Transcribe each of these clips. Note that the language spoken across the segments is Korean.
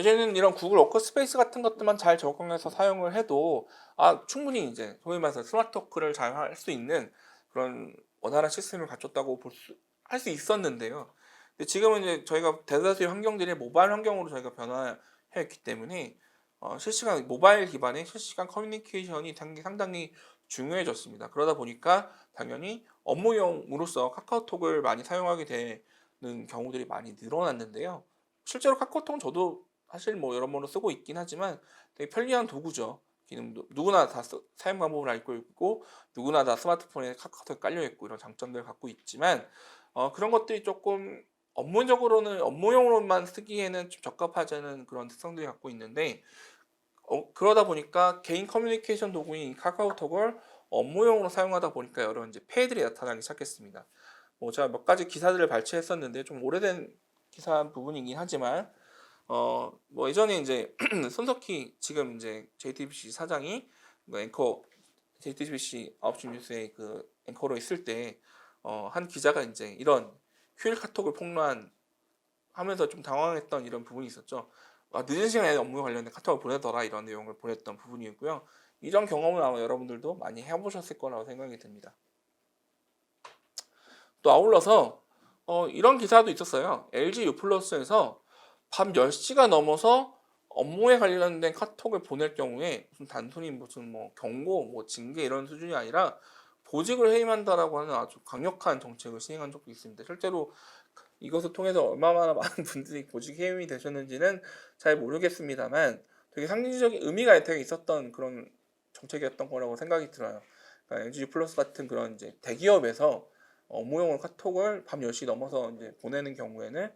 예전에는 이런 구글 워크스페이스 같은 것들만 잘 적용해서 사용을 해도 충분히 이제 소위 말해서 스마트 워크를 잘 할 수 있는 그런 원활한 시스템을 갖췄다고 할 수 있었는데요. 근데 지금은 이제 저희가 대다수의 환경들이 모바일 환경으로 저희가 변화해 있기 때문에 실시간 모바일 기반의 실시간 커뮤니케이션이 상당히 중요해졌습니다. 그러다 보니까 당연히 업무용으로서 카카오톡을 많이 사용하게 되는 경우들이 많이 늘어났는데요. 실제로 카카오톡은 저도 사실 뭐 여러모로 쓰고 있긴 하지만 되게 편리한 도구죠. 기능도 누구나 다 사용 방법을 알고 있고 누구나 다 스마트폰에 카카오톡이 깔려 있고 이런 장점들을 갖고 있지만 그런 것들이 조금 업무적으로는 업무용으로만 쓰기에는 좀 적합하지 않은 그런 특성들이 갖고 있는데 그러다 보니까 개인 커뮤니케이션 도구인 카카오톡을 업무용으로 사용하다 보니까 여러 이제 폐해들이 나타나기 시작했습니다. 뭐 제가 몇 가지 기사들을 발췌했었는데 좀 오래된 기사 부분이긴 하지만 뭐 예전에 이제 손석희 지금 이제 JTBC 사장이 그 앵커 JTBC 9시 뉴스에 그 앵커로 있을 때 한 기자가 이제 이런 휴일 카톡을 폭로하면서 좀 당황했던 이런 부분이 있었죠. 늦은 시간에 업무 관련된 카톡을 보내더라 이런 내용을 보냈던 부분이었고요. 이런 경험을 아마 여러분들도 많이 해보셨을 거라고 생각이 듭니다. 또 아울러서 이런 기사도 있었어요. LG U+에서 밤 10시가 넘어서 업무에 관련된 카톡을 보낼 경우에 단순히 무슨 뭐 경고, 뭐 징계 이런 수준이 아니라 보직을 해임한다라고 하는 아주 강력한 정책을 시행한 적도 있습니다. 실제로 이것을 통해서 얼마나 많은 분들이 보직 해임이 되셨는지는 잘 모르겠습니다만 되게 상징적인 의미가 되게 있었던 그런 정책이었던 거라고 생각이 들어요. 그러니까 LG U+ 같은 그런 이제 대기업에서 업무용으로 카톡을 밤 10시 넘어서 이제 보내는 경우에는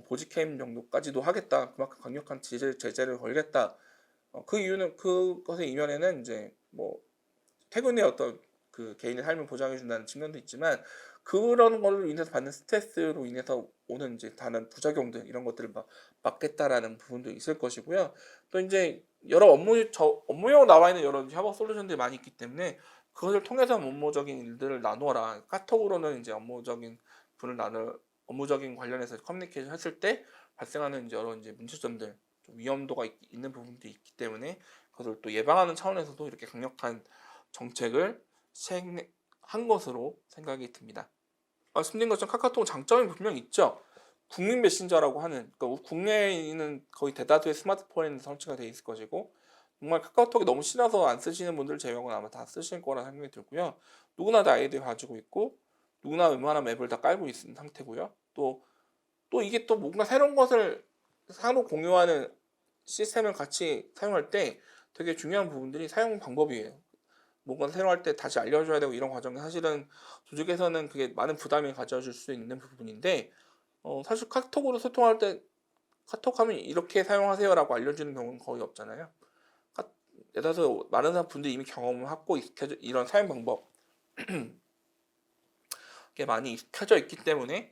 보직 해임 정도까지도 하겠다. 그만큼 강력한 제재를 걸겠다. 그 이유는 그것의 이면에는 이제 뭐 퇴근 의 어떤 그 개인의 삶을 보장해 준다는 측면도 있지만 그런 걸로 인해서 받는 스트레스로 인해서 오는 이제 다른 부작용들 이런 것들을 막겠다라는 부분도 있을 것이고요. 또 이제 여러 업무용 나와 있는 여러 협업 솔루션들이 많이 있기 때문에 그것을 통해서 업무적인 일들을 나누어라. 카톡으로는 이제 업무적인 관련해서 커뮤니케이션 했을 때 발생하는 이제 여러 이제 문제점들, 좀 위험도가 있는 부분들이 있기 때문에 그것을 또 예방하는 차원에서도 이렇게 강력한 정책을 시행한 것으로 생각이 듭니다. 말씀드린 것처럼 카카오톡은 장점이 분명히 있죠. 국민 메신저라고 하는, 그러니까 국내에 있는 거의 대다수의 스마트폰에는 설치가 되어 있을 것이고 정말 카카오톡이 너무 싫어서 안 쓰시는 분들 제외하고는 아마 다 쓰실 거라 생각이 들고요. 누구나 다 아이디 가지고 있고 누구나 웬만한 앱을 다 깔고 있는 상태고요. 또 이게 또 뭔가 새로운 것을 상호 공유하는 시스템을 같이 사용할 때 되게 중요한 부분들이 사용 방법이에요. 뭔가 새로 할 때 다시 알려줘야 되고 이런 과정이 사실은 조직에서는 그게 많은 부담이 가져질 수 있는 부분인데 사실 카톡으로 소통할 때 카톡하면 이렇게 사용하세요라고 알려주는 경우는 거의 없잖아요. 예를 들어서 많은 분들이 이미 경험을 하고 익숙해져 이런 사용 방법에 많이 익숙해져 있기 때문에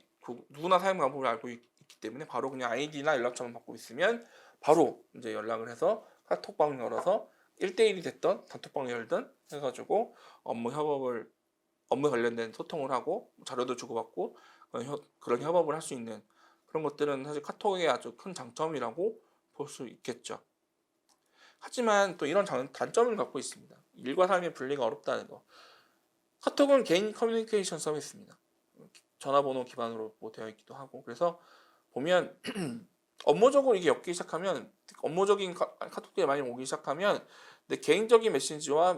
누구나 사용 방법을 알고 있기 때문에 바로 그냥 아이디나 연락처만 받고 있으면 바로 이제 연락을 해서 카톡방 열어서 1대1이 됐던 단톡방을 열든 해가지고 업무 관련된 소통을 하고 자료도 주고받고 그런 협업을 할 수 있는 그런 것들은 사실 카톡의 아주 큰 장점이라고 볼 수 있겠죠. 하지만 또 이런 단점을 갖고 있습니다. 일과 삶의 분리가 어렵다는 거. 카톡은 개인 커뮤니케이션 서비스입니다. 전화번호 기반으로 뭐 되어 있기도 하고 그래서 보면 업무적으로 이게 엮기 시작하면 업무적인 카톡들이 많이 오기 시작하면 내 개인적인 메시지와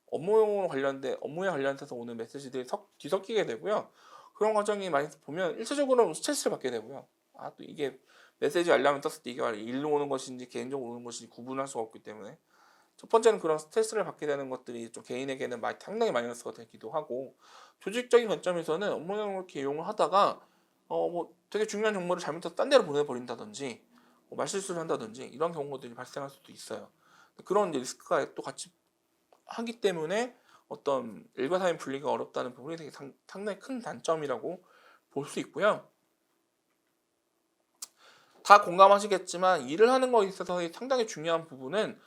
업무에 관련돼서 오는 메시지들이 뒤섞이게 되고요. 그런 과정이 많이 보면 일차적으로 스트레스를 받게 되고요. 또 이게 메시지 알람을 떴을 때 이게 일로 오는 것인지 개인적으로 오는 것인지 구분할 수가 없기 때문에 첫 번째는 그런 스트레스를 받게 되는 것들이 좀 개인에게는 상당히 마이너스가 되기도 하고 조직적인 관점에서는 업무용으로 이렇게 이용을 하다가 뭐 되게 중요한 정보를 잘못해서 딴 데로 보내버린다든지 뭐 말실수를 한다든지 이런 경우들이 발생할 수도 있어요. 그런 리스크가 또 같이 하기 때문에 어떤 일과 사회 분리가 어렵다는 부분이 되게 상당히 큰 단점이라고 볼 수 있고요. 다 공감하시겠지만 일을 하는 거에 있어서 상당히 중요한 부분은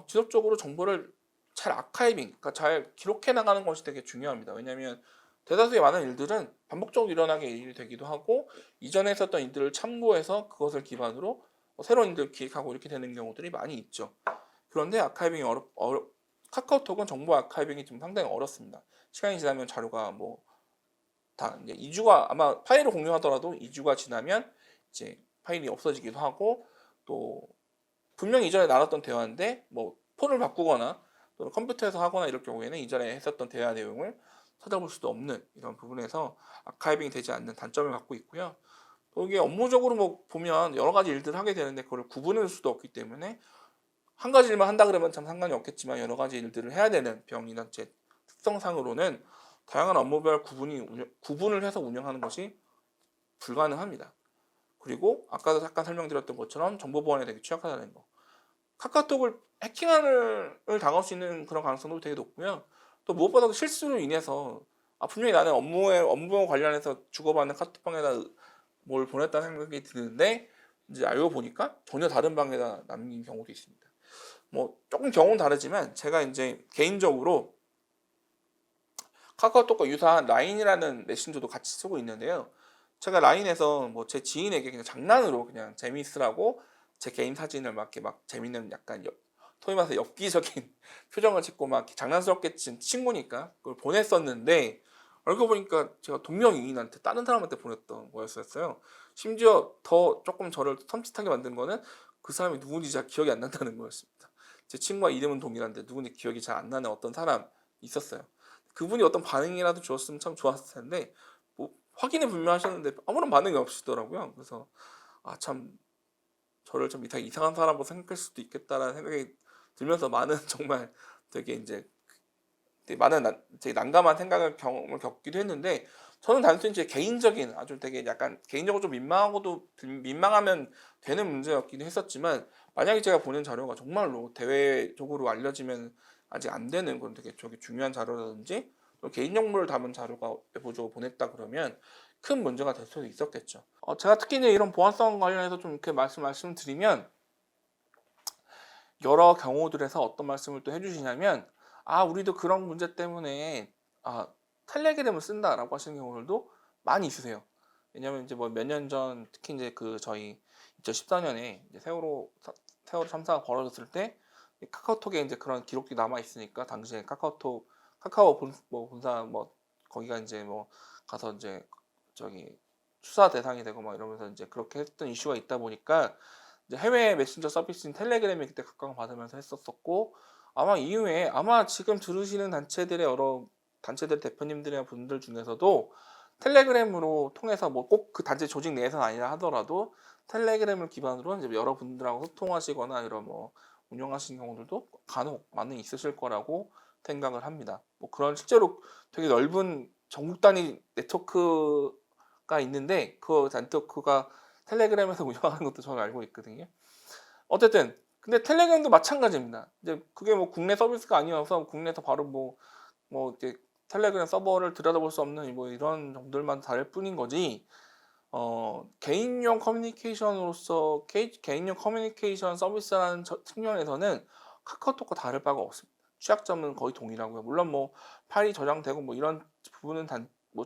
지속적으로 정보를 잘 아카이빙, 그러니까 잘 기록해 나가는 것이 되게 중요합니다. 왜냐하면 대다수의 많은 일들은 반복적으로 일어나게 일이 되기도 하고 이전에 있었던 일들을 참고해서 그것을 기반으로 새로운 일들 기획하고 이렇게 되는 경우들이 많이 있죠. 그런데 아카이빙이 카카오톡은 정보 아카이빙이 좀 상당히 어렵습니다. 시간이 지나면 자료가 뭐 다 이제 2주가 아마 파일을 공유하더라도 2주가 지나면 이제 파일이 없어지기도 하고, 또 분명히 이전에 나눴던 대화인데 뭐 폰을 바꾸거나 또는 컴퓨터에서 하거나 이럴 경우에는 이전에 했었던 대화 내용을 찾아볼 수도 없는 이런 부분에서 아카이빙이 되지 않는 단점을 갖고 있고요. 또 이게 업무적으로 뭐 보면 여러 가지 일들을 하게 되는데 그걸 구분할 수도 없기 때문에 한 가지 일만 한다 그러면 참 상관이 없겠지만 여러 가지 일들을 해야 되는 병이나 제 특성상으로는 다양한 업무별 구분을 해서 운영하는 것이 불가능합니다. 그리고 아까도 잠깐 설명드렸던 것처럼 정보 보안에 되게 취약하다는 거. 카카오톡을 해킹을 당할 수 있는 그런 가능성도 되게 높고요. 또 무엇보다도 실수로 인해서 분명히 나는 업무 관련해서 주고받는 카톡방에다 뭘 보냈다는 생각이 드는데 이제 알고 보니까 전혀 다른 방에다 남긴 경우도 있습니다. 뭐 조금 경우는 다르지만 제가 이제 개인적으로 카카오톡과 유사한 라인이라는 메신저도 같이 쓰고 있는데요. 제가 라인에서 뭐 제 지인에게 그냥 장난으로 그냥 재미있으라고 제 개인 사진을 막 이렇게 막 재밌는 약간 소위 말해서 엽기적인 표정을 짓고 막 장난스럽게 친 친구니까 그걸 보냈었는데 알고 보니까 제가 동명이인한테 다른 사람한테 보냈던 거였어요. 심지어 더 조금 저를 섬찟하게 만든 거는 그 사람이 누군지 잘 기억이 안 난다는 거였습니다. 제 친구와 이름은 동일한데 누군지 기억이 잘 안 나는 어떤 사람 있었어요. 그분이 어떤 반응이라도 주었으면 참 좋았을 텐데 뭐 확인은 분명하셨는데 아무런 반응이 없으시더라고요. 그래서 참 저를 좀 이상한 사람으로 생각할 수도 있겠다라는 생각이 들면서 많은 정말 되게 이제 되게 많은 되게 난감한 경험을 겪기도 했는데, 저는 단순히 제 개인적인 아주 되게 약간 개인적으로 좀 민망하면 되는 문제였기도 했었지만, 만약에 제가 보낸 자료가 정말로 대외적으로 알려지면 아직 안 되는 그런 되게 중요한 자료라든지 또 개인정보를 담은 자료가 외부적으로 보냈다 그러면 큰 문제가 될 수도 있었겠죠. 제가 특히 이제 이런 보안성 관련해서 좀 이렇게 말씀드리면 여러 경우들에서 어떤 말씀을 또 해주시냐면 우리도 그런 문제 때문에 텔레그램을 쓴다라고 하시는 경우들도 많이 있으세요. 왜냐면 이제 뭐 몇 년 전 특히 이제 저희 2014년에 이제 세월호 참사가 벌어졌을 때 카카오톡에 이제 그런 기록들이 남아 있으니까 당시에 카카오 본사 뭐 거기가 이제 뭐 가서 이제 수사 대상이 되고 막 이러면서 이제 그렇게 했던 이슈가 있다 보니까 이제 해외 메신저 서비스인 텔레그램이 그때 각광받으면서 했었고, 아마 이후에 지금 들으시는 여러 단체들 대표님들이나 분들 중에서도 텔레그램으로 통해서 뭐 꼭 그 단체 조직 내에서는 아니라 하더라도 텔레그램을 기반으로 이제 여러 분들하고 소통하시거나 이런 뭐 운영하시는 경우들도 간혹 많이 있으실 거라고 생각을 합니다. 뭐 그런 실제로 되게 넓은 전국 단위 네트워크가 있는데 그 네트워크가 텔레그램에서 운영하는 것도 저는 알고 있거든요. 어쨌든 근데 텔레그램도 마찬가지입니다. 이제 그게 뭐 국내 서비스가 아니어서 국내에서 바로 이제 텔레그램 서버를 들여다볼 수 없는 뭐 이런 정도들만 다를 뿐인 거지. 개인용 커뮤니케이션으로서 개인용 커뮤니케이션 서비스라는 측면에서는 카카오톡과 다를 바가 없습니다. 취약점은 거의 동일하고요. 물론 뭐 파일이 저장되고 뭐 이런 부분은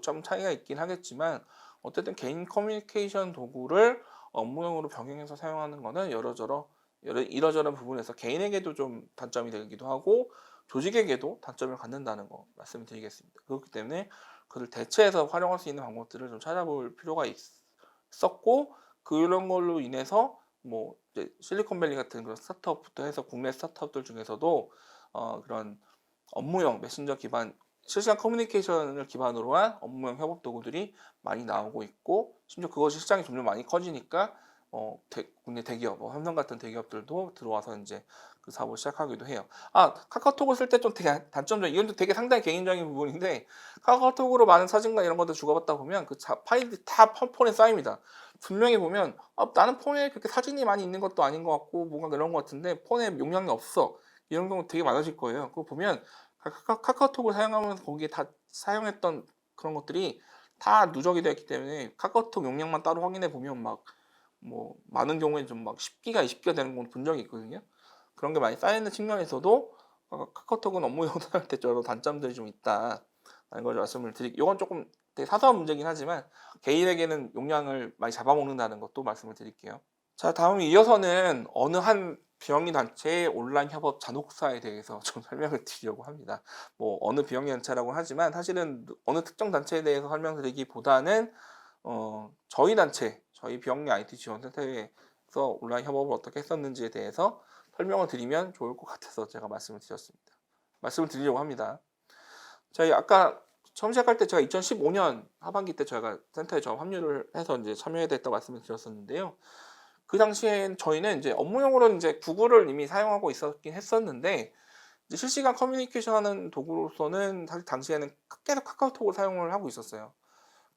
좀 차이가 있긴 하겠지만, 어쨌든 개인 커뮤니케이션 도구를 업무용으로 병행해서 사용하는 것은 이러저런 부분에서 개인에게도 좀 단점이 되기도 하고 조직에게도 단점을 갖는다는 거 말씀을 드리겠습니다. 그렇기 때문에 그를 대체해서 활용할 수 있는 방법들을 좀 찾아볼 필요가 있었고, 그런 걸로 인해서 뭐 이제 실리콘밸리 같은 그런 스타트업부터 해서 국내 스타트업들 중에서도 그런 업무용 메신저 기반 실시간 커뮤니케이션을 기반으로 한 업무용 협업 도구들이 많이 나오고 있고, 심지어 그것이 시장이 점점 많이 커지니까 국내 대기업, 삼성 같은 대기업들도 들어와서 이제 그 사업을 시작하기도 해요. 카카오톡을 쓸 때 좀 되게 단점적, 이건 되게 상당히 개인적인 부분인데, 카카오톡으로 많은 사진과 이런 것들 주고받다 보면 그 파일들이 다 폰에 쌓입니다. 분명히 보면 나는 폰에 그렇게 사진이 많이 있는 것도 아닌 것 같고 뭔가 그런 것 같은데 폰에 용량이 없어, 이런 경우 되게 많으실 거예요. 그거 보면 카카오톡을 사용하면서 거기에 다 사용했던 그런 것들이 다 누적이 되었기 때문에 카카오톡 용량만 따로 확인해 보면 뭐 많은 경우에 좀 막 10기가 20기가 되는 건 본 적이 있거든요. 그런 게 많이 쌓이는 측면에서도 카카오톡은 업무 용사할 때 여러 단점들이 좀 있다라는 걸 말씀을 드리고, 이건 조금 되게 사소한 문제긴 하지만 개인에게는 용량을 많이 잡아먹는다는 것도 말씀을 드릴게요. 자, 다음 이어서는 어느 한 비영리 단체의 온라인 협업 잔혹사에 대해서 좀 설명을 드리려고 합니다. 뭐 어느 비영리 단체라고 하지만 사실은 어느 특정 단체에 대해서 설명드리기보다는 저희 단체, 저희 비영리 IT 지원센터에서 온라인 협업을 어떻게 했었는지에 대해서 설명을 드리면 좋을 것 같아서 제가 말씀을 드렸습니다. 말씀을 드리려고 합니다. 저희 아까 처음 시작할 때 제가 2015년 하반기 때 저희가 센터에 합류를 해서 이제 참여해야 됐다고 말씀을 드렸었는데요. 그 당시엔 저희는 이제 업무용으로는 이제 구글을 이미 사용하고 있었긴 했었는데, 이제 실시간 커뮤니케이션 하는 도구로서는 사실 당시에는 계속 카카오톡을 사용을 하고 있었어요.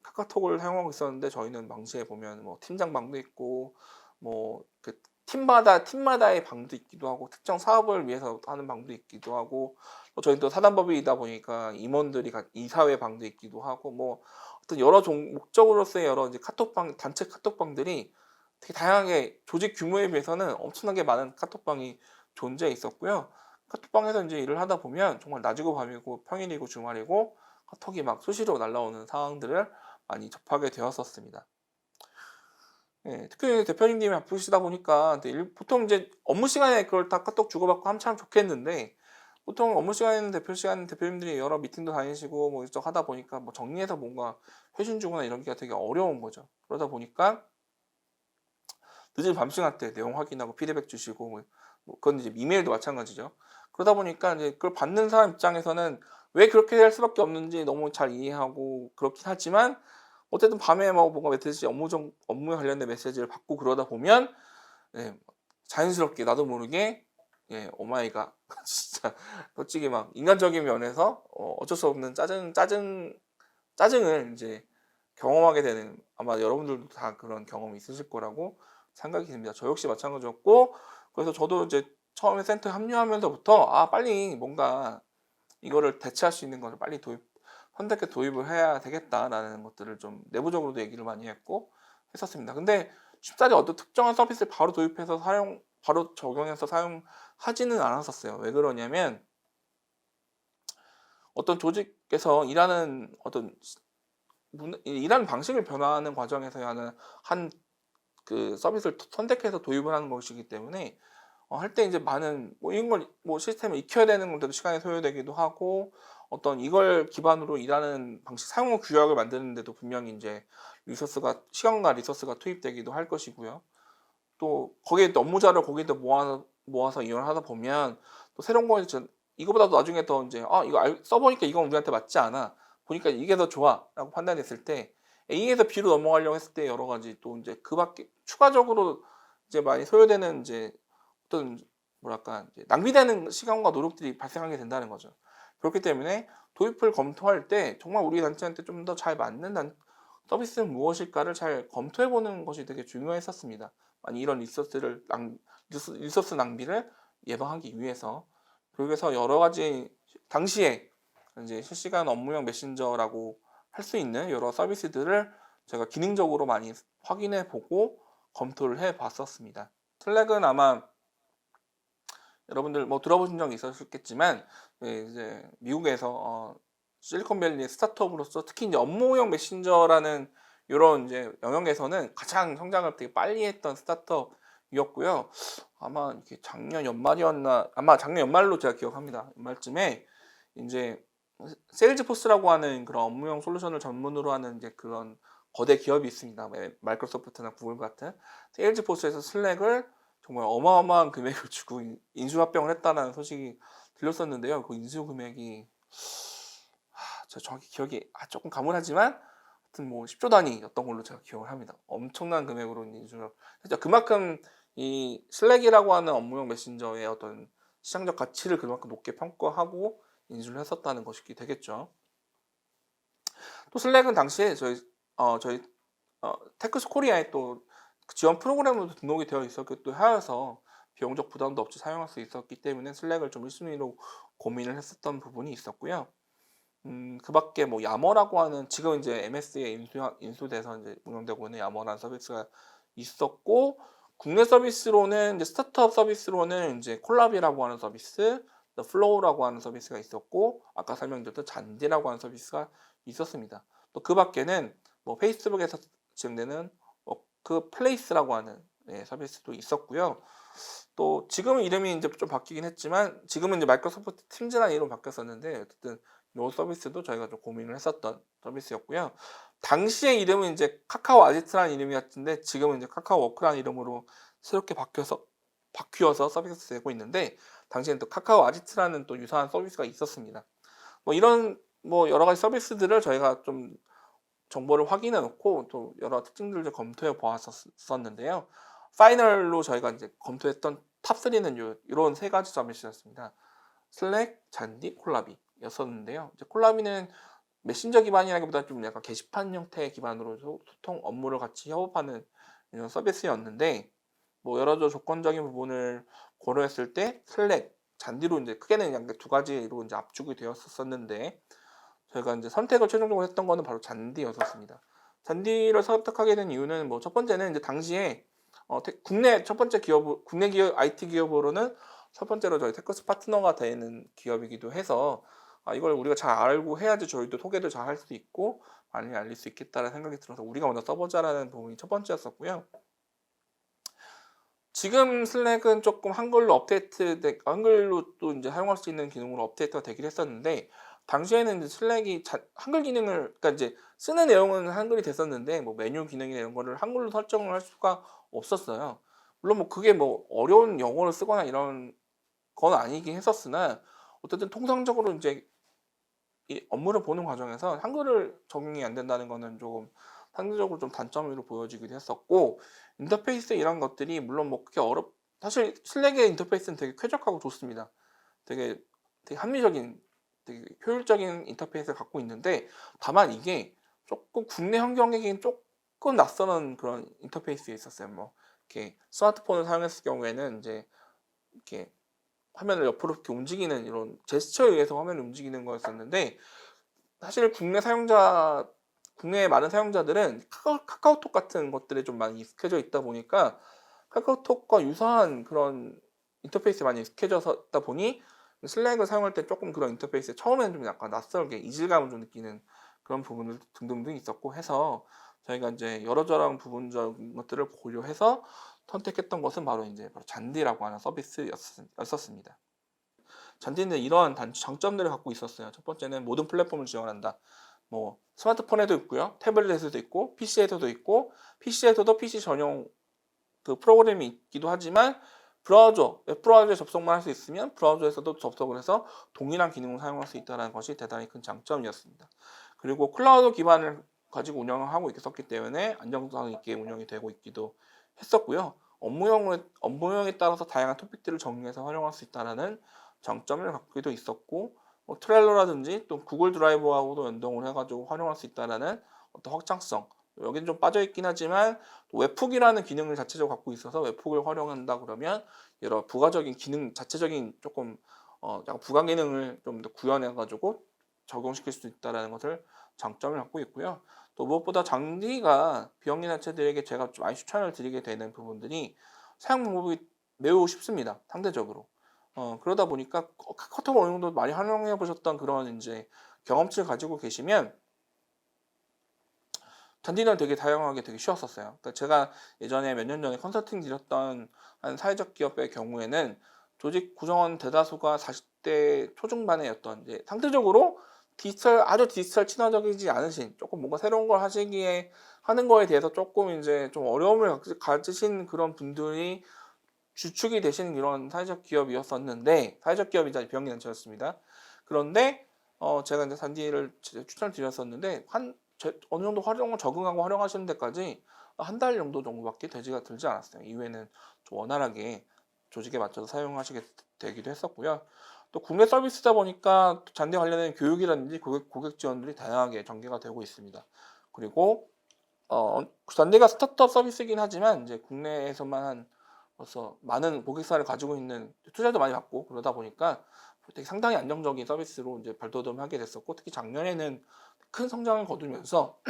카카오톡을 사용하고 있었는데, 저희는 방시에 보면 뭐 팀장방도 있고, 뭐 그 팀마다의 방도 있기도 하고, 특정 사업을 위해서 하는 방도 있기도 하고, 또 저희는 또 사단법인이다 보니까 임원들이 이사회 방도 있기도 하고, 뭐 어떤 여러 목적으로서의 여러 이제 카톡방, 단체 카톡방들이 되게 다양하게 조직 규모에 비해서는 엄청나게 많은 카톡방이 존재해 있었고요. 카톡방에서 이제 일을 하다 보면 정말 낮이고 밤이고 평일이고 주말이고 카톡이 막 수시로 날라오는 상황들을 많이 접하게 되었었습니다. 예, 특히 대표님이 바쁘시다 보니까 보통 이제 업무 시간에 그걸 다 카톡 주고받고 하면 참 좋겠는데, 보통 업무 시간에는 대표님들이 여러 미팅도 다니시고 뭐 이쪽 하다 보니까 뭐 정리해서 뭔가 회신 주거나 이런 게 되게 어려운 거죠. 그러다 보니까 늦은 밤시간 때 내용 확인하고 피드백 주시고 그건 이제 이메일도 마찬가지죠. 그러다 보니까 이제 그걸 받는 사람 입장에서는 왜 그렇게 할 수밖에 없는지 너무 잘 이해하고 그렇긴 하지만, 어쨌든 밤에 뭐 뭔가 메시지 업무에 관련된 메시지를 받고 그러다 보면, 예, 자연스럽게 나도 모르게, 예, 오마이갓 진짜 솔직히 막 인간적인 면에서 어쩔 수 없는 짜증을 이제 경험하게 되는, 아마 여러분들도 다 그런 경험이 있으실 거라고 생각이 듭니다. 저 역시 마찬가지였고, 그래서 저도 이제 처음에 센터에 합류하면서부터 빨리 뭔가 이거를 대체할 수 있는 것을 빨리 선택해 도입을 해야 되겠다라는 것들을 좀 내부적으로도 얘기를 많이 했고 했었습니다. 근데 쉽사리 어떤 특정한 서비스를 바로 도입해서 바로 적용해서 사용하지는 않았었어요. 왜 그러냐면, 어떤 조직에서 일하는 방식을 변화하는 과정에서 한 그 서비스를 선택해서 도입을 하는 것이기 때문에, 할 때 이제 많은 이런 걸 시스템을 익혀야 되는 건데도 시간이 소요되기도 하고, 어떤 이걸 기반으로 일하는 방식 사용 규약을 만드는데도 분명히 이제 시간과 리소스가 투입되기도 할 것이고요. 또 거기에 또 업무 자료를 거기에 모아서 이용을 하다 보면, 또 새로운 거 이거보다도 나중에 더 이제 이거 써보니까 이건 우리한테 맞지 않아, 보니까 이게 더 좋아라고 판단했을 때 A에서 B로 넘어가려고 했을 때 여러 가지 또 이제 그 밖에 추가적으로 이제 많이 소요되는 이제 어떤 뭐랄까 이제 낭비되는 시간과 노력들이 발생하게 된다는 거죠. 그렇기 때문에 도입을 검토할 때 정말 우리 단체한테 좀 더 잘 맞는 서비스는 무엇일까를 잘 검토해 보는 것이 되게 중요했었습니다. 아니 이런 리소스 낭비를 예방하기 위해서. 그래서 여러 가지 당시에 이제 실시간 업무용 메신저라고 할 수 있는 여러 서비스들을 제가 기능적으로 많이 확인해 보고 검토를 해 봤었습니다. 슬랙은 아마 여러분들 뭐 들어보신 적이 있었겠지만, 이제 미국에서 실리콘밸리 스타트업으로서 특히 이제 업무용 메신저라는 이런 이제 영역에서는 가장 성장을 되게 빨리 했던 스타트업이었고요. 아마 이게 작년 연말이었나, 아마 작년 연말로 제가 기억합니다. 연말쯤에 이제 세일즈포스라고 하는 그런 업무용 솔루션을 전문으로 하는 이제 그런 거대 기업이 있습니다. 마이크로소프트나 구글 같은. 세일즈포스에서 슬랙을 정말 어마어마한 금액을 주고 인수합병을 했다는 소식이 들렸었는데요. 그 인수 금액이 저 정확히 기억이 조금 가물하지만 하여튼 뭐 10조 단위였던 걸로 제가 기억을 합니다. 엄청난 금액으로 인수를 했죠. 그만큼 이 슬랙이라고 하는 업무용 메신저의 어떤 시장적 가치를 그만큼 높게 평가하고 인수를 했었다는 것이 되겠죠. 또 슬랙은 당시에 저희 테크스 코리아에 또 지원 프로그램으로 등록이 되어 있었기도 하여서 비용적 부담도 없이 사용할 수 있었기 때문에 슬랙을 좀 1순위로 고민을 했었던 부분이 있었고요. 그 밖에 뭐 야머라고 하는, 지금 이제 MS에 인수돼서 이제 운영되고 있는 야머라는 서비스가 있었고, 국내 서비스로는 이제 스타트업 서비스로는 이제 콜라비라고 하는 서비스, 플로우라고 하는 서비스가 있었고, 아까 설명드렸던 잔디라고 하는 서비스가 있었습니다. 또 그 밖에는 뭐 페이스북에서 진행되는 워크 플레이스라고 하는 네, 서비스도 있었고요. 또 지금은 이름이 이제 좀 바뀌긴 했지만 지금은 이제 마이크로소프트 팀즈라는 이름으로 바뀌었었는데 어쨌든 이 서비스도 저희가 좀 고민을 했었던 서비스였고요. 당시에 이름은 이제 카카오 아지트라는 이름이었는데 지금은 이제 카카오 워크라는 이름으로 새롭게 바뀌어서 서비스 되고 있는데 당시에는 또 카카오 아지트라는 또 유사한 서비스가 있었습니다. 뭐 이런 뭐 여러 가지 서비스들을 저희가 좀 정보를 확인해 놓고 또 여러 특징들을 검토해 보았었는데요. 파이널로 저희가 이제 검토했던 탑3는 이런 세 가지 서비스였습니다. 슬랙, 잔디, 콜라비였었는데요. 이제 콜라비는 메신저 기반이라기보다 좀 약간 게시판 형태 기반으로 소통 업무를 같이 협업하는 이런 서비스였는데 뭐 여러 조건적인 부분을 고려했을 때 슬랙, 잔디로 이제 크게는 약간 두 가지로 이제 압축이 되었었는데 저희가 이제 선택을 최종적으로 했던 거는 바로 잔디였었습니다. 잔디를 선택하게 된 이유는 뭐 첫 번째는 이제 당시에 국내 첫 번째 기업, 국내 기업 IT 기업으로는 첫 번째로 저희 테크스 파트너가 되는 기업이기도 해서 이걸 우리가 잘 알고 해야지 저희도 소개도 잘 할 수 있고 많이 알릴 수 있겠다는 생각이 들어서 우리가 먼저 써보자라는 부분이 첫 번째였었고요. 지금 슬랙은 조금 한글로 또 이제 사용할 수 있는 기능으로 업데이트가 되긴 했었는데 당시에는 이제 슬랙이 한글 기능을 그러니까 이제 쓰는 내용은 한글이 됐었는데 뭐 메뉴 기능이나 이런 거를 한글로 설정을 할 수가 없었어요. 물론 뭐 그게 뭐 어려운 영어를 쓰거나 이런 건 아니긴 했었으나 어쨌든 통상적으로 이제 이 업무를 보는 과정에서 한글을 적용이 안 된다는 거는 조금 상대적으로 좀 단점으로 보여지기도 했었고 인터페이스 이런 것들이 물론 뭐 그렇게 사실 슬랙의 인터페이스는 되게 쾌적하고 좋습니다. 되게 합리적인 되게 효율적인 인터페이스를 갖고 있는데 다만 이게 조금 국내 환경에겐 조금 낯선 그런 인터페이스에 있었어요. 뭐 이렇게 스마트폰을 사용했을 경우에는 이제 이렇게 화면을 옆으로 이렇게 움직이는 이런 제스처에 의해서 화면을 움직이는 거였었는데 사실 국내의 많은 사용자들은 카카오톡 같은 것들에 좀 많이 익숙해져 있다 보니까 카카오톡과 유사한 그런 인터페이스에 많이 익숙해졌다 보니 슬랙을 사용할 때 조금 그런 인터페이스에 처음에는 좀 약간 낯설게 이질감을 좀 느끼는 그런 부분들 등등도 있었고 해서 저희가 이제 여러저런 부분적인 것들을 고려해서 선택했던 것은 바로 이제 바로 잔디라고 하는 서비스였었습니다. 잔디는 이러한 장점들을 갖고 있었어요. 첫 번째는 모든 플랫폼을 지원한다. 뭐 스마트폰에도 있고요, 태블릿에도 있고, PC에서도 있고, PC에서도 PC 전용 그 프로그램이 있기도 하지만 웹 브라우저에 접속만 할 수 있으면 브라우저에서도 접속을 해서 동일한 기능을 사용할 수 있다는 것이 대단히 큰 장점이었습니다. 그리고 클라우드 기반을 가지고 운영을 하고 있었기 때문에 안정성 있게 운영이 되고 있기도 했었고요. 업무형에 따라서 다양한 토픽들을 정리해서 활용할 수 있다는 장점을 갖기도 있었고 뭐 트렐로라든지 또 구글 드라이브하고도 연동을 해가지고 활용할 수 있다는 어떤 확장성 여기는 좀 빠져있긴 하지만 웹훅이라는 기능을 자체적으로 갖고 있어서 웹훅을 활용한다 그러면 여러 부가적인 기능 자체적인 조금 약간 부가 기능을 좀 더 구현해 가지고 적용시킬 수 있다는 것을 장점을 갖고 있고요. 또 무엇보다 장디가 비영리 단체들에게 제가 좀 많이 추천을 드리게 되는 부분들이 사용 방법이 매우 쉽습니다. 상대적으로. 그러다 보니까 카카오톡 어느 정도 많이 활용해 보셨던 그런 이제 경험치를 가지고 계시면 잔디는 되게 다양하게 되게 쉬웠었어요. 그러니까 제가 예전에 몇 년 전에 컨설팅 드렸던 한 사회적 기업의 경우에는 조직 구성원 대다수가 40대 초중반이었던 이제 상대적으로 아주 디지털 친화적이지 않으신 조금 뭔가 새로운 걸 하시기에 하는 거에 대해서 조금 이제 좀 어려움을 가지신 그런 분들이 주축이 되신 이런 사회적 기업이었었는데 사회적 기업이자 비영리단체였습니다. 그런데 제가 이제 잔디를 추천을 드렸었는데 어느 정도 적응하고 활용하시는 데까지 한 달 정도밖에 되지가 들지 않았어요. 이후에는 좀 원활하게 조직에 맞춰서 사용하시게 되기도 했었고요. 또 국내 서비스다 보니까 잔디 관련된 교육이라든지 고객 지원들이 다양하게 전개가 되고 있습니다. 그리고 잔디가 스타트업 서비스이긴 하지만 이제 국내에서만 한 벌써 많은 고객사를 가지고 있는 투자도 많이 받고 그러다 보니까 되게 상당히 안정적인 서비스로 이제 발돋움하게 됐었고 특히 작년에는 큰 성장을 거두면서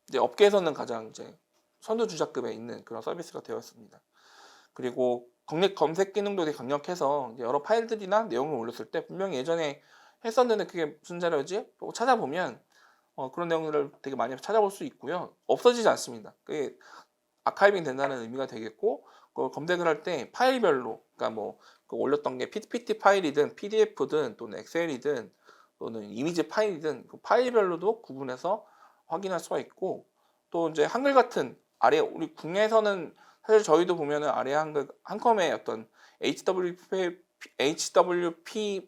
이제 업계에서는 가장 이제 선두주자급에 있는 그런 서비스가 되었습니다. 그리고 검색 기능도 되게 강력해서 여러 파일들이나 내용을 올렸을 때 분명히 예전에 했었는데 그게 무슨 자료지? 찾아보면 그런 내용들을 되게 많이 찾아볼 수 있고요. 없어지지 않습니다. 그게 아카이빙 된다는 의미가 되겠고, 그걸 검색을 할 때 파일별로, 그러니까 뭐 그 올렸던 게 PPT 파일이든 PDF든 또는 엑셀이든 또는 이미지 파일이든 그 파일별로도 구분해서 확인할 수가 있고, 또 이제 한글 같은 아래 우리 국내에서는 사실 저희도 보면은 아래 한글 한 컴에 어떤 HWP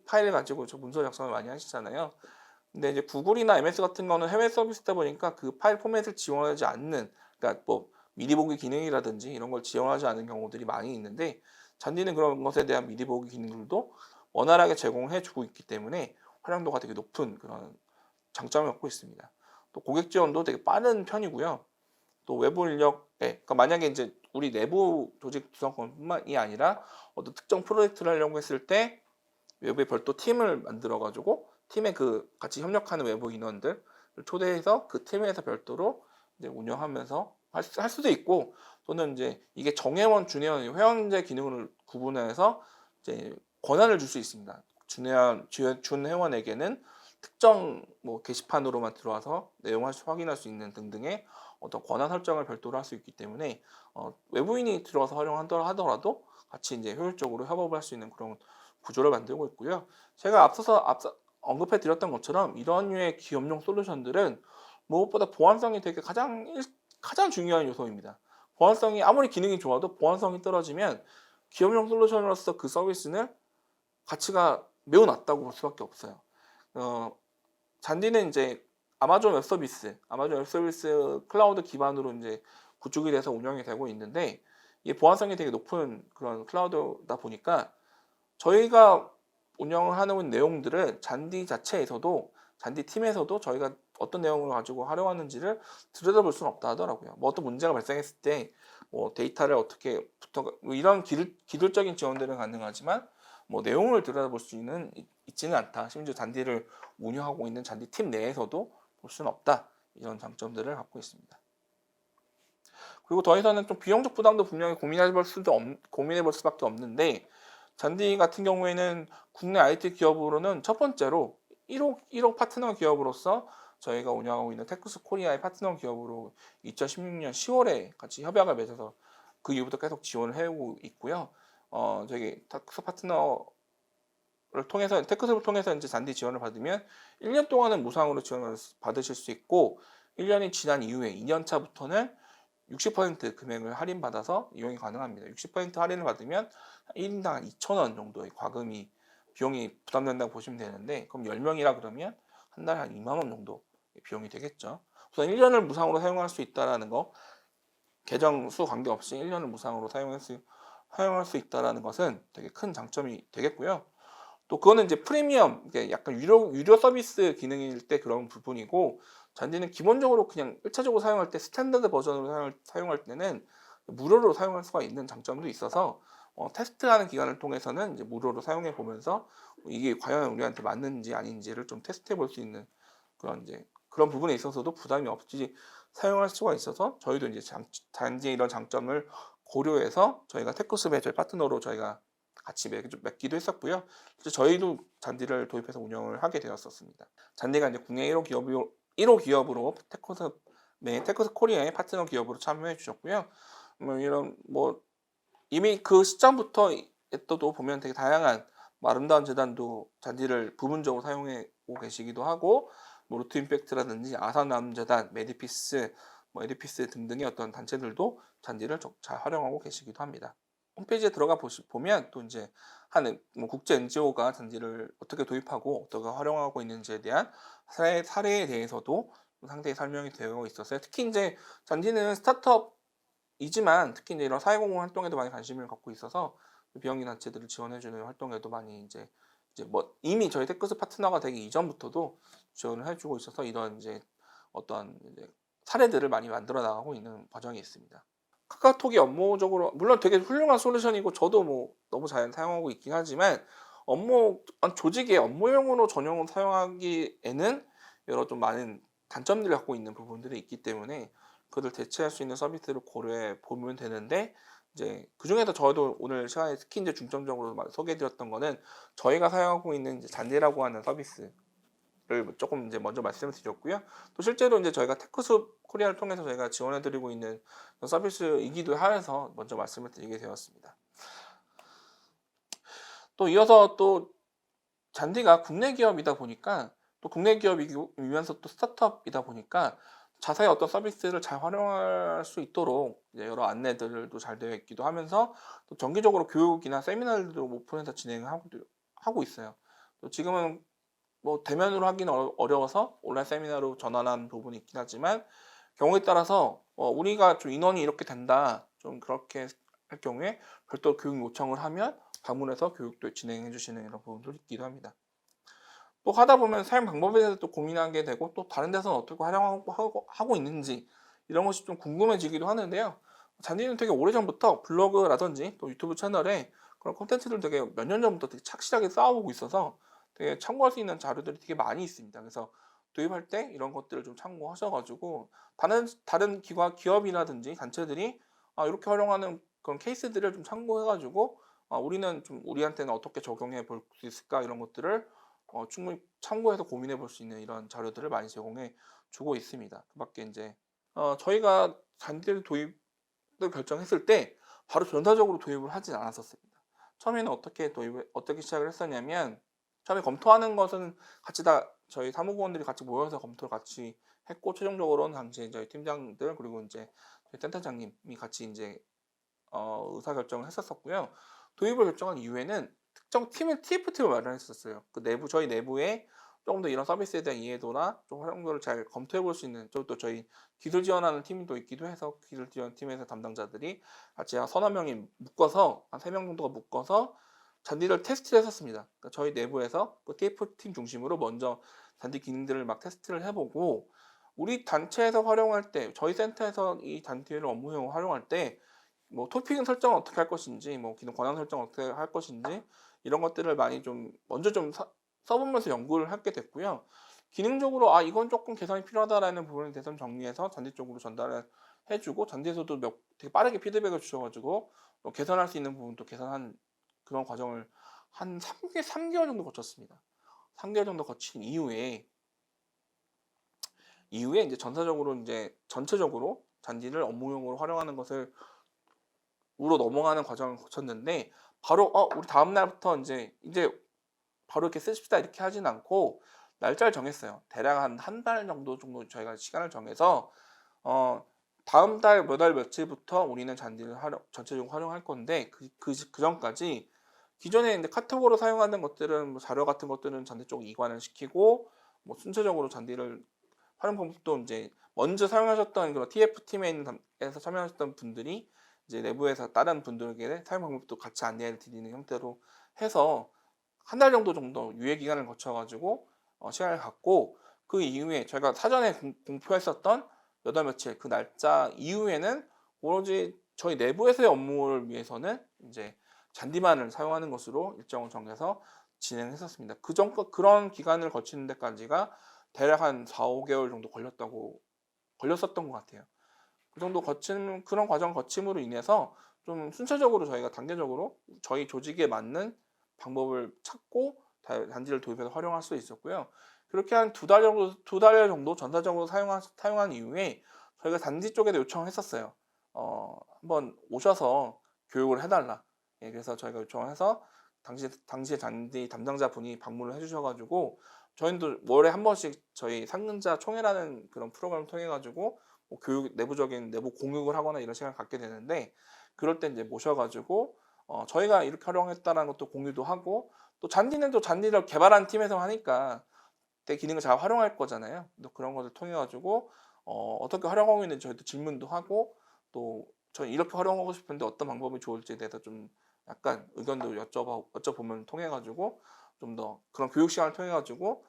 파일을 가지고 저 문서 작성을 많이 하시잖아요. 근데 이제 구글이나 MS 같은 거는 해외 서비스다 보니까 그 파일 포맷을 지원하지 않는, 그러니까 뭐 미리 보기 기능이라든지 이런 걸 지원하지 않는 경우들이 많이 있는데, 잔디는 그런 것에 대한 미리 보기 기능들도 원활하게 제공해 주고 있기 때문에 활용도가 되게 높은 그런 장점을 갖고 있습니다. 또 고객 지원도 되게 빠른 편이고요. 또 외부 인력에, 그러니까 만약에 이제 우리 내부 조직 구성원뿐만이 아니라 어떤 특정 프로젝트를 하려고 했을 때 외부에 별도 팀을 만들어 가지고 팀에 그 같이 협력하는 외부 인원들을 초대해서 그 팀에서 별도로 이제 운영하면서 할 수도 있고, 또는 이제 이게 정회원, 준회원, 회원제 기능을 구분해서 이제 권한을 줄 수 있습니다. 준회원에게는 특정 뭐 게시판으로만 들어와서 내용을 확인할 수 있는 등등의 어떤 권한 설정을 별도로 할 수 있기 때문에 외부인이 들어와서 활용하더라도 같이 이제 효율적으로 협업을 할 수 있는 그런 구조를 만들고 있고요. 제가 앞서 언급해 드렸던 것처럼 이런 류의 기업용 솔루션들은 무엇보다 보안성이 되게 가장 중요한 요소입니다. 보안성이 아무리 기능이 좋아도 보안성이 떨어지면 기업용 솔루션으로서 그 서비스는 가치가 매우 낮다고 볼 수밖에 없어요. 잔디는 이제 아마존 웹서비스 클라우드 기반으로 이제 구축이 돼서 운영이 되고 있는데, 이게 보안성이 되게 높은 그런 클라우드다 보니까 저희가 운영을 하는 내용들을 잔디 자체에서도, 잔디 팀에서도 저희가 어떤 내용을 가지고 활용하는지를 들여다볼 수는 없다 하더라고요. 뭐 어떤 문제가 발생했을 때 뭐 데이터를 어떻게 뭐 이런 기술적인 지원들은 가능하지만 뭐 내용을 들여다볼 수는 있지는 않다. 심지어 잔디를 운영하고 있는 잔디 팀 내에서도 볼 수는 없다. 이런 장점들을 갖고 있습니다. 그리고 더해서는 좀 비용적 부담도 분명히 고민해 볼 수밖에 없는데, 잔디 같은 경우에는 국내 IT 기업으로는 첫 번째로 1호 파트너 기업으로서 저희가 운영하고 있는 테크스 코리아의 파트너 기업으로 2016년 10월에 같이 협약을 맺어서 그 이후부터 계속 지원을 해오고 있고요. 저기 테크스를 통해서 이제 잔디 지원을 받으면 1년 동안은 무상으로 지원을 받으실 수 있고, 1년이 지난 이후에 2년 차부터는 60% 금액을 할인받아서 이용이 가능합니다. 60% 할인을 받으면 1인당 2,000원 정도의 비용이 부담된다고 보시면 되는데, 그럼 10명이라 그러면 한 달에 한 2만 원 정도 비용이 되겠죠. 우선 1년을 무상으로 사용할 수 있다라는 거, 계정 수 관계없이 1년을 무상으로 사용할 수 있다라는 것은 되게 큰 장점이 되겠고요. 또 그거는 이제 프리미엄, 약간 유료 서비스 기능일 때 그런 부분이고, 잔디는 기본적으로 그냥 1차적으로 사용할 때 스탠다드 버전으로 사용할 때는 무료로 사용할 수가 있는 장점도 있어서 테스트하는 기간을 통해서는 이제 무료로 사용해 보면서 이게 과연 우리한테 맞는지 아닌지를 좀 테스트해 볼 수 있는 그런 부분에 있어서도 부담이 없이 사용할 수가 있어서, 저희도 이제 잔디의 이런 장점을 고려해서 저희가 테크스의 저희 파트너로 저희가 같이 맺기도 했었고요. 저희도 잔디를 도입해서 운영을 하게 되었었습니다. 잔디가 이제 국내 1호 기업으로 테크스 코리아의 파트너 기업으로 참여해 주셨고요. 이미 그 시점부터 또 보면 되게 다양한 아름다운 재단도 잔디를 부분적으로 사용하고 계시기도 하고, 루트 임팩트라든지 아산남재단, 에디피스 등등의 어떤 단체들도 잔디를 잘 활용하고 계시기도 합니다. 홈페이지에 들어가 보면 또 이제 국제 NGO가 잔디를 어떻게 도입하고 어떻게 활용하고 있는지에 대한 사례에 대해서도 상세히 설명이 되어 있었어요. 특히 이제 잔디는 스타트업이지만 특히 이제 이런 사회공헌 활동에도 많이 관심을 갖고 있어서 비영리 단체들을 지원해주는 활동에도 많이 이제 이미 저희 테크스 파트너가 되기 이전부터도 지원을 해주고 있어서 이런 이제 어떤 사례들을 많이 만들어 나가고 있는 과정이 있습니다. 카카오톡이 업무적으로 물론 되게 훌륭한 솔루션이고 저도 너무 잘 사용하고 있긴 하지만, 조직의 업무용으로 전용으로 사용하기에는 여러 좀 많은 단점들을 갖고 있는 부분들이 있기 때문에 그들 대체할 수 있는 서비스를 고려해 보면 되는데, 이제 그 중에서 저도 오늘 시간에 특히 이제 중점적으로 소개해드렸던 거는 저희가 사용하고 있는 잔디라고 하는 서비스를 조금 이제 먼저 말씀을 드렸고요. 또 실제로 이제 저희가 테크숲 코리아를 통해서 저희가 지원해드리고 있는 서비스이기도 하여서 먼저 말씀을 드리게 되었습니다. 또 이어서 또 잔디가 국내 기업이다 보니까 또 국내 기업이면서 또 스타트업이다 보니까 자사의 어떤 서비스를 잘 활용할 수 있도록 이제 여러 안내들도 잘 되어 있기도 하면서 또 정기적으로 교육이나 세미나들도 오픈해서 진행하고 있어요. 또 지금은 뭐 대면으로 하기는 어려워서 온라인 세미나로 전환한 부분이 있긴 하지만 경우에 따라서 우리가 좀 인원이 이렇게 된다 좀 그렇게 할 경우에 별도로 교육 요청을 하면 방문해서 교육도 진행해 주시는 이런 부분도 있기도 합니다. 또 하다 보면 사용 방법에 대해서 또 고민하게 되고 또 다른 데서는 어떻게 활용하고 있는지 이런 것이 좀 궁금해지기도 하는데요. 잔디는 되게 오래전부터 블로그라든지 또 유튜브 채널에 그런 콘텐츠를 되게 몇 년 전부터 되게 착실하게 쌓아오고 있어서 되게 참고할 수 있는 자료들이 되게 많이 있습니다. 그래서 도입할 때 이런 것들을 좀 참고하셔가지고 다른 기업이라든지 단체들이 이렇게 활용하는 그런 케이스들을 좀 참고해가지고 우리는 좀 우리한테는 어떻게 적용해 볼 수 있을까 이런 것들을 충분히 참고해서 고민해 볼 수 있는 이런 자료들을 많이 제공해 주고 있습니다. 그 밖에 이제 저희가 잔디를 도입을 결정했을 때 바로 전사적으로 도입을 하진 않았었습니다. 처음에는 어떻게 시작을 했었냐면 처음에 검토하는 것은 같이 다 저희 사무부원들이 같이 모여서 검토를 같이 했고 최종적으로는 당시에 저희 팀장들 그리고 이제 저희 센터장님이 같이 이제 의사결정을 했었고요. 도입을 결정한 이후에는 특정 TF팀을 마련했었어요. 저희 내부에 조금 더 이런 서비스에 대한 이해도나 좀 활용도를 잘 검토해 볼 수 있는 또 저희 기술 지원하는 팀도 있기도 해서 기술 지원 팀에서 담당자들이 같이 한 서너 명이 묶어서 한 3명 정도가 묶어서 잔디를 테스트를 했었습니다. 그러니까 저희 내부에서 그 TF팀 중심으로 먼저 잔디 기능들을 막 테스트를 해보고 우리 단체에서 활용할 때 저희 센터에서 이 잔디를 업무용 활용할 때 뭐 토픽은 설정을 어떻게 할 것인지 뭐 기능 권한 설정을 어떻게 할 것인지 이런 것들을 많이 좀 먼저 좀 써보면서 연구를 하게 됐고요. 기능적으로 이건 조금 개선이 필요하다라는 부분에 대해서 정리해서 잔디 쪽으로 전달을 해주고 잔디에서도 되게 빠르게 피드백을 주셔가지고 개선할 수 있는 부분도 개선한 그런 과정을 한 3개월 정도 거쳤습니다. 3개월 정도 거친 이후에 이제 전체적으로 잔디를 업무용으로 활용하는 것을 우로 넘어가는 과정을 거쳤는데 바로 우리 다음 날부터 이제 바로 이렇게 쓰십시다 이렇게 하진 않고 날짜를 정했어요. 대략 한 달 정도 저희가 시간을 정해서 다음 달 몇 월 며칠부터 우리는 잔디를 전체적으로 활용할 건데 그 전까지 기존에 이제 카톡으로 사용하는 것들은 뭐 자료 같은 것들은 잔디 쪽 이관을 시키고 뭐 순차적으로 잔디를 활용 방법도 이제 먼저 사용하셨던 그런 TF팀에서 참여하셨던 분들이 이제 내부에서 다른 분들에게 사용 방법도 같이 안내를 드리는 형태로 해서 한 달 정도 유예 기간을 거쳐가지고 시간을 갖고 그 이후에 저희가 사전에 공표했었던 몇 월 며칠 그 날짜 이후에는 오로지 저희 내부에서의 업무를 위해서는 이제 잔디만을 사용하는 것으로 일정을 정해서 진행했었습니다. 그런 기간을 거치는 데까지가 대략 한 4, 5개월 정도 걸렸었던 것 같아요. 그 정도 그런 과정 거침으로 인해서 좀 순차적으로 저희가 단계적으로 저희 조직에 맞는 방법을 찾고 단지를 도입해서 활용할 수 있었고요. 그렇게 한 두 달 정도 전사적으로 사용한 이후에 저희가 단지 쪽에도 요청을 했었어요. 한번 오셔서 교육을 해달라. 그래서 저희가 요청을 해서 당시에 잔디 담당자 분이 방문을 해주셔가지고 저희도 월에 한 번씩 저희 상근자 총회라는 그런 프로그램을 통해 가지고 뭐 내부적인 내부 공육을 하거나 이런 시간을 갖게 되는데 그럴 때 이제 모셔가지고 저희가 이렇게 활용했다는 것도 공유도 하고 또 잔디는 또 잔디를 개발한 팀에서 하니까 내 기능을 잘 활용할 거잖아요. 또 그런 것을 통해 가지고 어떻게 활용하고 있는지 저희도 질문도 하고 또 저희 이렇게 활용하고 싶은데 어떤 방법이 좋을지에 대해서 좀 약간 의견도 여쭤보면 통해 가지고 좀 더 그런 교육 시간을 통해 가지고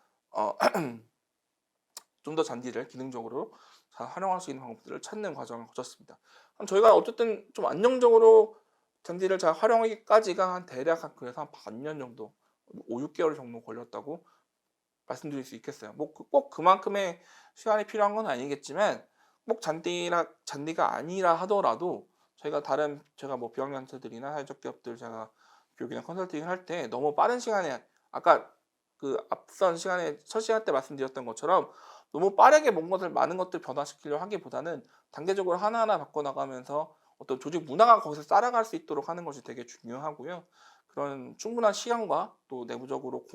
좀 더 잔디를 기능적으로 잘 활용할 수 있는 방법들을 찾는 과정을 거쳤습니다. 저희가 어쨌든 좀 안정적으로 잔디를 잘 활용하기까지가 대략 그래서 한 반년 정도, 5, 6개월 정도 걸렸다고 말씀드릴 수 있겠어요. 뭐 꼭 그만큼의 시간이 필요한 건 아니겠지만 꼭 잔디가 아니라 하더라도 제가 뭐 비영리단체들이나 사회적 기업들 제가 교육이나 컨설팅을 할 때 너무 빠른 시간에 아까 그 앞선 시간에 첫 시간 때 말씀드렸던 것처럼 너무 빠르게 많은 것들 변화시키려 하기보다는 단계적으로 하나하나 바꿔 나가면서 어떤 조직 문화가 거기서 따라갈 수 있도록 하는 것이 되게 중요하고요. 그런 충분한 시간과 또 내부적으로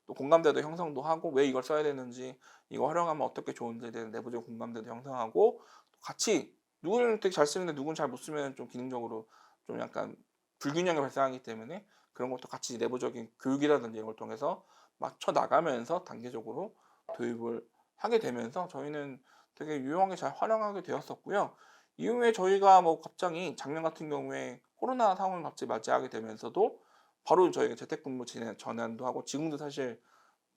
또 공감대도 형성도 하고 왜 이걸 써야 되는지 이거 활용하면 어떻게 좋은지에 대한 내부적 공감대도 형성하고 또 같이 누구는 되게 잘 쓰는데 누구는 잘 못 쓰면 좀 기능적으로 좀 약간 불균형이 발생하기 때문에 그런 것도 같이 내부적인 교육이라든지 이런 걸 통해서 맞춰 나가면서 단계적으로 도입을 하게 되면서 저희는 되게 유용하게 잘 활용하게 되었었고요. 이후에 저희가 뭐 갑자기 작년 같은 경우에 코로나 상황을 갑자기 맞이하게 되면서도 바로 저희가 재택근무 전환도 하고 지금도 사실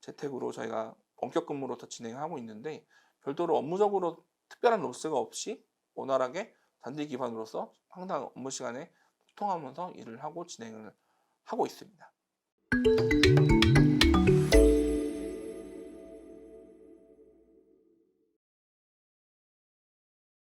재택으로 저희가 원격 근무로 더 진행하고 있는데 별도로 업무적으로 특별한 로스가 없이 원활하게 단지 기반으로서 항상 업무 시간에 소통하면서 일을 하고 진행을 하고 있습니다.